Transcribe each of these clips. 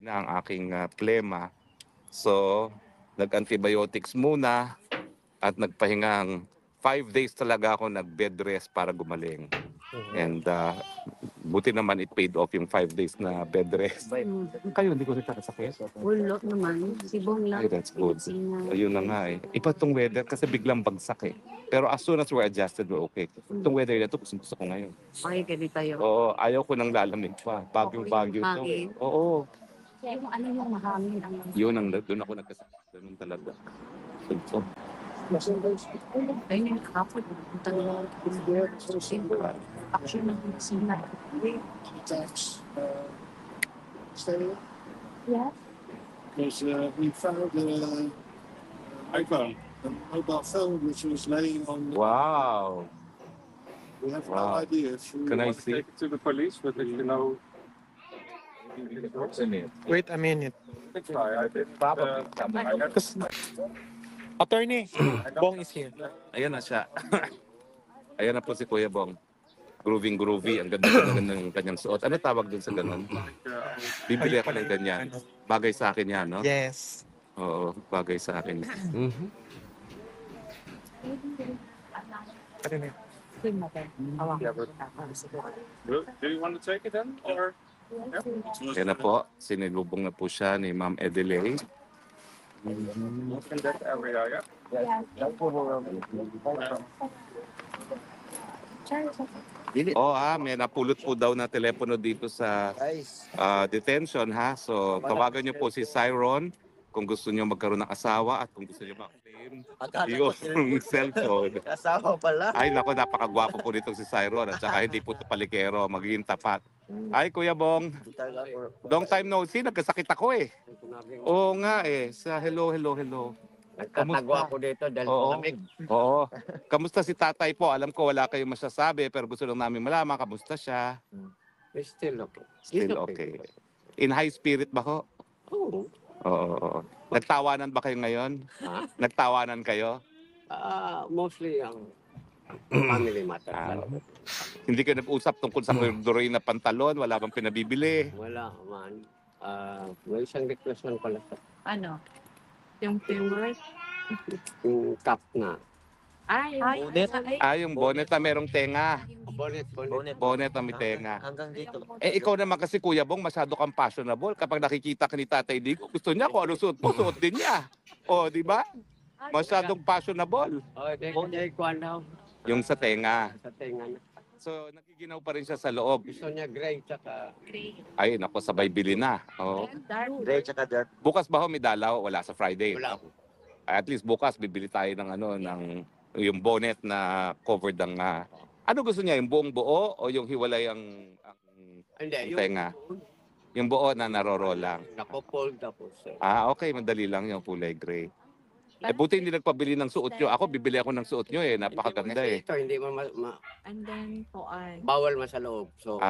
na ang aking plema. So, nag-antibiotics muna at nagpahingang 5 days talaga ako nag-bed rest para gumaling. And buti naman it paid off yung 5 days na bed rest. Kayo, hindi ko rin kakasakit? Wala naman. Sibong lang. Ay, that's good. Ayun na nga eh. Iba tong weather kasi biglang bagsak eh. Pero as soon as we're adjusted, we're okay. Itong weather na ito, gusto ko ngayon. Ay, ganito tayo. Oo, ayaw ko nang lalamig pa. Bagyo-bagyo to. Hangin. Oo. Yung ano yung mahangin ang Yun ang doon ako nagkasakit. Ganun talaga. So, ayun yung kapod. Talagang action ng sina. Yeah. Because we found an iPhone, a mobile phone, which was laying on. wow. We have Wow. no idea if we Can I want to see? take it to the police, but if you know. Wait a minute. I did. Attorney, Bong is here. Ayan na siya. Ayan na po si Kuya Bong. Groovy. Ang ganda ng kanyang suot. Ano tawag dun sa ganun? Bibili ako ng ganyan. Bagay sa akin yan, no? Yes. Oo, bagay sa akin. Ano na yun? Do you want to take it then, or? Ayan na po. Sinilubong na po siya ni Ma'am Edelay. In that area, May napulot po daw na telepono dito sa detention, ha? So, tawagan niyo po si Cyron kung gusto niyo magkaroon ng asawa at kung gusto niyo mag-claim yung cellphone. Asawa pala. Ay, nako, napakagwapo po nito si Cyron at saka hindi po ito palikero, magiging tapat. Ay, Kuya Bong, long time no see, nagkasakit ako eh. Oo nga eh, sa hello. Nagtatago ako dito dahil malamig. Oo. Kamusta si tatay po? Alam ko wala kayong masasabi pero gusto lang namin malaman kamusta siya. Still okay. Still okay. In high spirit ba ho? Oo. Oo. Nagtawanan ba kayo ngayon? Ha? Nagtawanan kayo? Mostly ang family matter. Hindi kayo nag-usap tungkol sa corduroy na pantalon? Wala bang pinabibili? Wala man. May isang request man pala sa Ano? Yung favorite? yung cap na. Ay, Yung bonnet na merong tenga. Bonnet. Bonnet na may tenga. Hanggang dito. Ikaw naman kasi Kuya Bong, masyado kang fashionable. Kapag nakikita ka ni Tatay Digo, gusto niya kung ano suot mo, suot din niya. O, di ba? Masyadong fashionable. Bonnet ko ano. Yung sa tenga. Sa tenga na. So, nagiginaw pa rin siya sa loob. Gusto niya gray tsaka Ay, nako, sabay bili na. Oh. gray tsaka dark. Bukas ba ho, may dalaw? Wala sa Friday. Wala. At least bukas, bibili tayo ng yung bonnet na covered ng... ano gusto niya? Yung buong buo o yung hiwalay ang Hindi, tenga? Yung buo na narorolang. Nako-fold tapos. Okay. Madali lang yung kulay gray. Buti hindi nagpabili ng suot nyo. Ako, bibili ako ng suot nyo eh. Napakaganda eh. Ito, hindi mo and then po ay bawal man sa loob. So,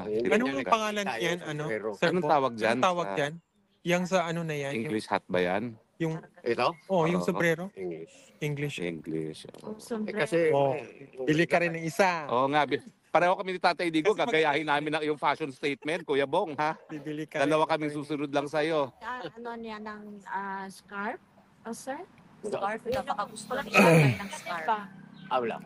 hindi Anong na pangalan tayo yan? sa Ano? Ferrero. Sir Anong po? tawag dyan? Anong tawag dyan? Yung sa ano na yan? English hat ba yan? Yung Ito? yung Oo. sombrero? English. English. English. Kasi, Oh, Bili ka rin ng isa. Oo nga. Pareho kami ni Tatay Digo. Gagayahin namin yung fashion statement, Kuya Bong, ha? Bibili ka Dalawa rin. kaming susunod lang sa'yo. ano niya ng scarf? Sir? Scarf? Napakagusto lang siya ng scarf. wala.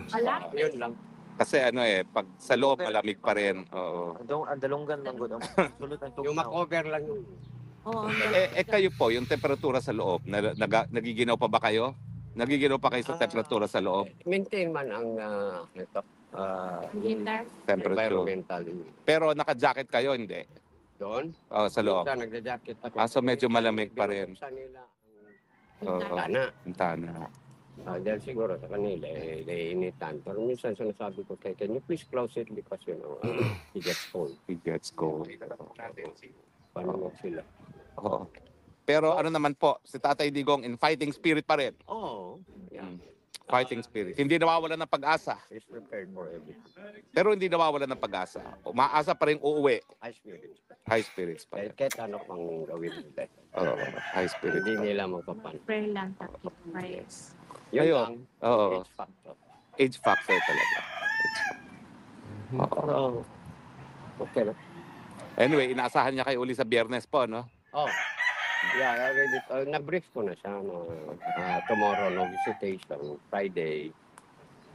Wala? Yun lang. Kasi pag sa loob, malamig pa rin. Oo. Andalunggan man gud. Sulod ang Yung makover lang yun. Oo. Kayo po, yung temperatura sa loob, nagiginaw pa ba kayo? Nagiginaw pa kayo sa temperatura sa loob? Maintain man ang Winter? Temperature. environmental. Pero naka-jacket kayo, hindi? Doon, Sa loob. nagja-jacket ako. So medyo malamig pa rin. Sa nila Oo. ang tana. Tana. Dahil siguro sa kanila, initan. Pero minsan sinasabi ko, can you please close it because, it gets cold. It gets cold. Paano sila? Oo. Pero ano naman po, si Tatay Digong in fighting spirit pa rin. Oo. Yeah. Fighting spirit. Hindi nawawalan ng pag-asa. Is prepared for everything. Pero hindi nawawalan ng pag-asa. Umaasa pa rin uuwi. High spirit. High spirits pa rin. Kahit ano pang gawin nila. Oo, high spirit. Hindi nila magpapan. Pray lang, takip prayers. Yun Ayun. lang. Oo. It's factor. Age factor talaga. Oo. Pero, okay lang. Anyway, inaasahan niya kayo uli sa Biyernes po, no? Oh, yeah, I already, na-brief ko na siya. No? Tomorrow, no visitation. Friday,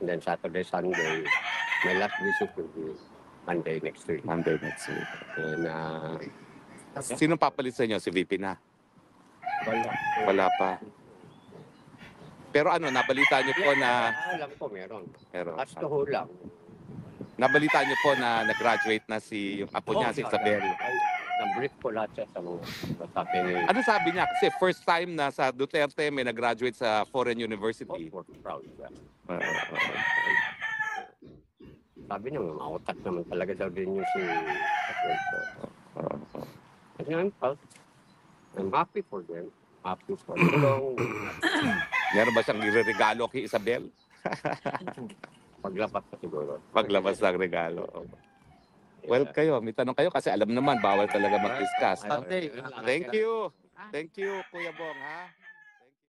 and then Saturday, Sunday. My last visit will be Monday next week. Monday next week. And, Sino papalit sa inyo? Si VP na? wala. Wala pa. Pero ano, nabalita niyo po na... Alam ko, meron. Pero, As to who lang. nabalita niyo po na nag-graduate na si yung apo niya, si Isabel. Na-brief ko lahat siya sa mga sabi ni... Ano sabi niya? Kasi first time na sa Duterte may nag-graduate sa foreign university. Proud siya. Uh, Sabi niya, mautak naman talaga daw din yung si Kasi I'm proud. I'm happy for them. Happy for them. Meron ba siyang ireregalo kay Isabel? Paglabas pa siguro. Paglabas ng regalo. Well, kayo, may tanong kayo kasi alam naman, bawal talaga mag-discuss. Ate, Thank you. Thank you, Kuya Bong, ha?